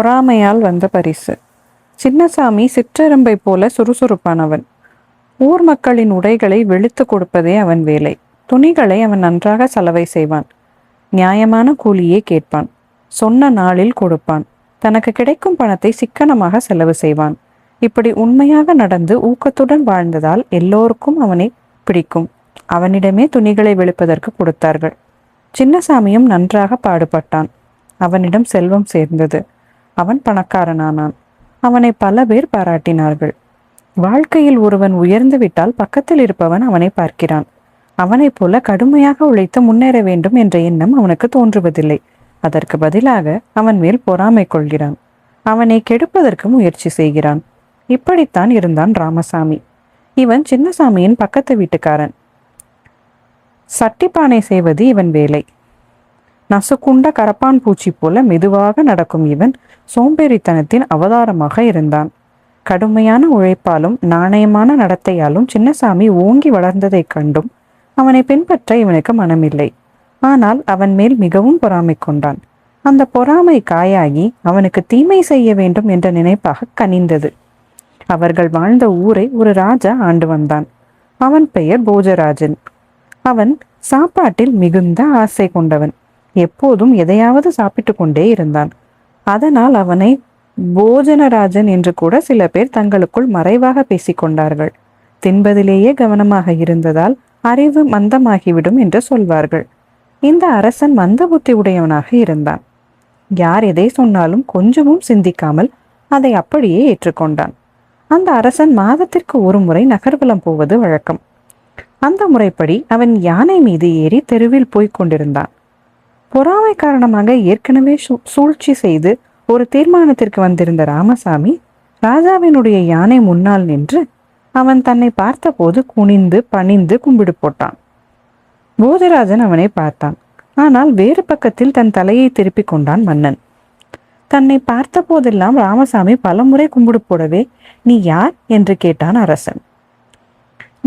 பொறாமையால் வந்த பரிசு. சின்னசாமி சிற்றெரும்பை போல சுறுசுறுப்பானவன். ஊர் மக்களின் உடைகளை வெளுத்து கொடுப்பதே அவன் வேலை. துணிகளை அவன் நன்றாக சலவை செய்வான். நியாயமான கூலியே கேட்பான். சொன்ன நாளில் கொடுப்பான். தனக்கு கிடைக்கும் பணத்தை சிக்கனமாக செலவு செய்வான். இப்படி உண்மையாக நடந்து ஊக்கத்துடன் வாழ்ந்ததால் எல்லோருக்கும் அவனை பிடிக்கும். அவனிடமே துணிகளை வெளுப்பதற்கு கொடுத்தார்கள். சின்னசாமியும் நன்றாக பாடுபட்டான். அவனிடம் செல்வம் சேர்ந்தது. அவன் பணக்காரனானான். அவனை பல பேர் பாராட்டினார்கள். வாழ்க்கையில் ஒருவன் உயர்ந்து விட்டால் பக்கத்தில் இருப்பவன் அவனை பார்க்கிறான். அவனைப் போல கடுமையாக உழைத்து முன்னேற வேண்டும் என்ற எண்ணம் அவனுக்கு தோன்றுவதில்லை. அதற்கு பதிலாக அவன் மேல் பொறாமை கொள்கிறான். அவனை கெடுப்பதற்கு முயற்சி செய்கிறான். இப்படித்தான் இருந்தான் ராமசாமி. இவன் சின்னசாமியின் பக்கத்து வீட்டுக்காரன். சட்டிப்பானை செய்வது இவன் வேலை. நசுக்குண்ட கரப்பான் பூச்சி போல மெதுவாக நடக்கும் இவன் சோம்பேறித்தனத்தின் அவதாரமாக இருந்தான். கடுமையான உழைப்பாலும் நாணயமான நடத்தையாலும் சின்னசாமி ஓங்கி வளர்ந்ததைக் கண்டும் அவனை பின்பற்ற இவனுக்கு மனமில்லை. ஆனால் அவன் மேல் மிகவும் பொறாமை கொண்டான். அந்த பொறாமை காயாகி அவனுக்கு தீமை செய்ய வேண்டும் என்ற நினைப்பாக கனிந்தது. அவர்கள் வாழ்ந்த ஊரை ஒரு ராஜா ஆண்டு வந்தான். அவன் பெயர் போஜராஜன். அவன் சாப்பாட்டில் மிகுந்த ஆசை கொண்டவன். எப்போதும் எதையாவது சாப்பிட்டு கொண்டே இருந்தான். அதனால் அவனை போஜனராஜன் என்று கூட சில பேர் தங்களுக்குள் மறைவாக பேசிக்கொண்டார்கள். தின்பதிலேயே கவனமாக இருந்ததால் அறிவு மந்தமாகிவிடும் என்று சொல்வார்கள். இந்த அரசன் மந்த புத்தி உடையவனாக இருந்தான். யார் எதை சொன்னாலும் கொஞ்சமும் சிந்திக்காமல் அதை அப்படியே ஏற்றுக்கொண்டான். அந்த அரசன் மாதத்திற்கு ஒரு முறை நகர்வலம் போவது வழக்கம். அந்த முறைப்படி அவன் யானை மீது ஏறி தெருவில் போய்க் கொண்டிருந்தான். பொறாமை காரணமாக ஏற்கனவே சூழ்ச்சி செய்து ஒரு தீர்மானத்திற்கு வந்திருந்த ராமசாமி ராஜாவினுடைய யானை முன்னால் நின்று அவன் தன்னை பார்த்தபோது குனிந்து பணிந்து கும்பிடு போட்டான். போஜராஜன் அவனை பார்த்தான். ஆனால் வேறு பக்கத்தில் தன் தலையை திருப்பிக் கொண்டான் மன்னன். தன்னை பார்த்த போதெல்லாம் ராமசாமி பலமுறை கும்பிடு போடவே, நீ யார் என்று கேட்டான் அரசன்.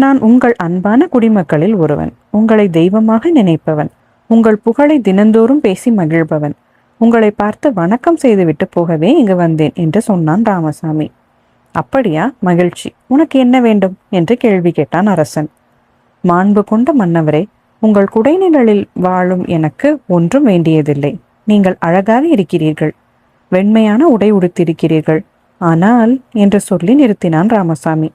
நான் உங்கள் அன்பான குடிமக்களில் ஒருவன். உங்களை தெய்வமாக நினைப்பவன். உங்கள் புகழை தினந்தோறும் பேசி மகிழ்பவன். உங்களை பார்த்து வணக்கம் செய்துவிட்டு போகவே இங்கு வந்தேன் என்று சொன்னான் ராமசாமி. அப்படியா, மகிழ்ச்சி. உனக்கு என்ன வேண்டும் என்று கேள்வி கேட்டான் அரசன். மாண்பு கொண்ட மன்னவரே, உங்கள் குடைநிழலில் வாழும் எனக்கு ஒன்றும் வேண்டியதில்லை. நீங்கள் அழகாக இருக்கிறீர்கள். வெண்மையான உடை உடுத்திருக்கிறீர்கள். ஆனால் என்று சொல்லி நிறுத்தினான் ராமசாமி.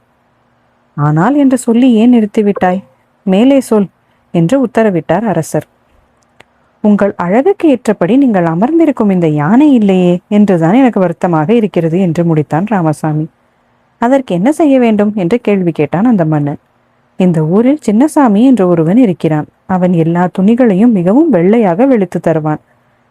ஆனால் என்று சொல்லி ஏன் நிறுத்திவிட்டாய்? மேலே சொல் என்று உத்தரவிட்டார் அரசர். உங்கள் அழகுக்கு ஏற்றபடி நீங்கள் அமர்ந்திருக்கும் இந்த யானை இல்லையே என்றுதான் எனக்கு வருத்தமாக இருக்கிறது என்று முடித்தான் ராமசாமி. அதற்கு என்ன செய்ய வேண்டும் என்று கேள்வி கேட்டான் அந்த மன்னன். இந்த ஊரில் சின்னசாமி என்று ஒருவன் இருக்கிறான். அவன் எல்லா துணிகளையும் மிகவும் வெள்ளையாக வெளுத்து தருவான்.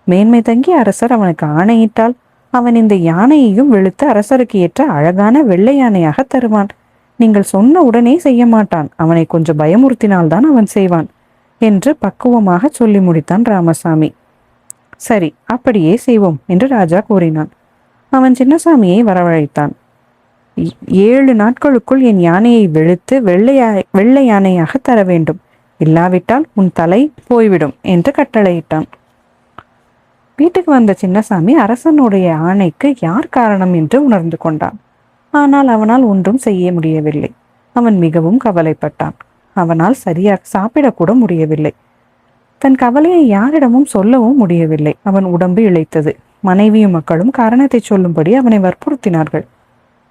மேன்மை தங்கி அரசர் அவனுக்கு ஆணையிட்டால் அவன் இந்த யானையையும் வெளுத்து அரசருக்கு ஏற்ற அழகான வெள்ளை யானையாக தருவான். நீங்கள் சொன்ன உடனே செய்ய மாட்டான். அவனை கொஞ்சம் பயமுறுத்தினால்தான் அவன் செய்வான் என்று பக்குவமாக சொல்லி முடித்தான் ராமசாமி. சரி, அப்படியே செய்வோம் என்று ராஜா கூறினான். அவன் சின்னசாமியை வரவழைத்தான். 7 நாட்களுக்குள் என் யானையை வெளுத்து வெள்ளை யானையாக தர வேண்டும். இல்லாவிட்டால் உன் தலை போய்விடும் என்று கட்டளையிட்டான். வீட்டுக்கு வந்த சின்னசாமி அரசனுடைய ஆணைக்கு யார் காரணம் என்று உணர்ந்து கொண்டான். ஆனால் அவனால் ஒன்றும் செய்ய முடியவில்லை. அவன் மிகவும் கவலைப்பட்டான். அவனால் சரியாக சாப்பிடக்கூட முடியவில்லை. தன் கவலையை யாரிடமும் சொல்லவும் முடியவில்லை. அவன் உடம்பு இளைத்தது. மனைவியும் மக்களும் காரணத்தை சொல்லும்படி அவனை வற்புறுத்தினார்கள்.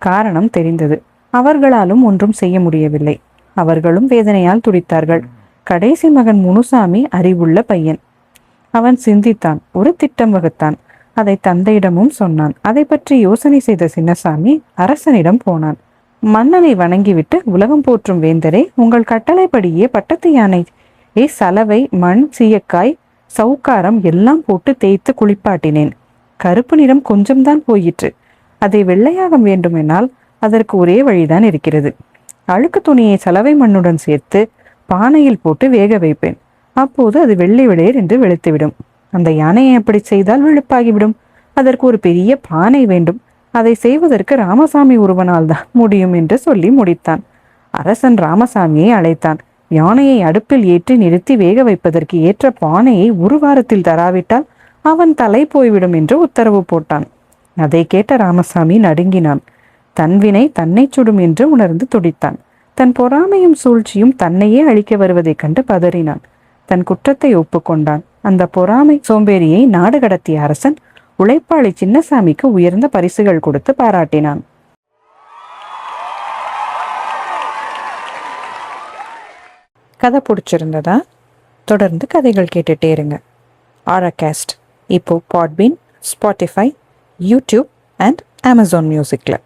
காரணம் தெரிந்தது. அவர்களாலும் ஒன்றும் செய்ய முடியவில்லை. அவர்களும் வேதனையால் துடித்தார்கள். கடைசி மகன் முனுசாமி அறிவுள்ள பையன். அவன் சிந்தித்தான். ஒரு திட்டம் வகுத்தான். அதை தந்தையிடமும் சொன்னான். அதை பற்றி யோசனை செய்த சின்னசாமி அரசனிடம் போனான். மன்னனை வணங்கிவிட்டு, உலகம் போற்றும் வேந்தரே, உங்கள் கட்டளைப்படியே பட்டத்து யானை சலவை, மண், சீயக்காய், சவுக்காரம் எல்லாம் போட்டு தேய்த்து குளிப்பாட்டினேன். கருப்பு நிறம் கொஞ்சம்தான் போயிற்று. அதை வெள்ளையாக வேண்டுமென்றால் அதற்கு ஒரே வழிதான் இருக்கிறது. அழுக்கு துணியை சலவை மண்ணுடன் சேர்த்து பானையில் போட்டு வேக வைப்பேன். அப்போது அது வெள்ளை விளையர் என்று வெளுத்துவிடும். அந்த யானையை எப்படி செய்தால் வெளுப்பாகிவிடும். அதற்கு ஒரு பெரிய பானை வேண்டும். அதை செய்வதற்கு ராமசாமி ஒருவனால் தான் முடியும் என்று சொல்லி முடித்தான். அரசன் ராமசாமியை அழைத்தான். யானையை அடுப்பில் ஏற்றி நிறுத்தி வேக வைப்பதற்கு ஏற்ற பானையை ஒரு வாரத்தில் தராவிட்டால் அவன் தலை போய்விடும் என்று உத்தரவு போட்டான். அதை கேட்ட ராமசாமி நடுங்கினான். தன்வினை தன்னை சுடும் என்று உணர்ந்து துடித்தான். தன் பொறாமையும் சூழ்ச்சியும் தன்னையே அழிக்க வருவதைக் கண்டு பதறினான். தன் குற்றத்தை ஒப்புக்கொண்டான். அந்த பொறாமை சோம்பேறியை நாடு கடத்திய அரசன் உழைப்பாளி சின்னசாமிக்கு உயர்ந்த பரிசுகள் கொடுத்து பாராட்டினான். கதை பிடிச்சிருந்ததா? தொடர்ந்து கதைகள் கேட்டுட்டே இருங்க. ஆராகாஸ்ட் இப்போ Podbean, Spotify, YouTube and Amazon மியூசிக்கில்.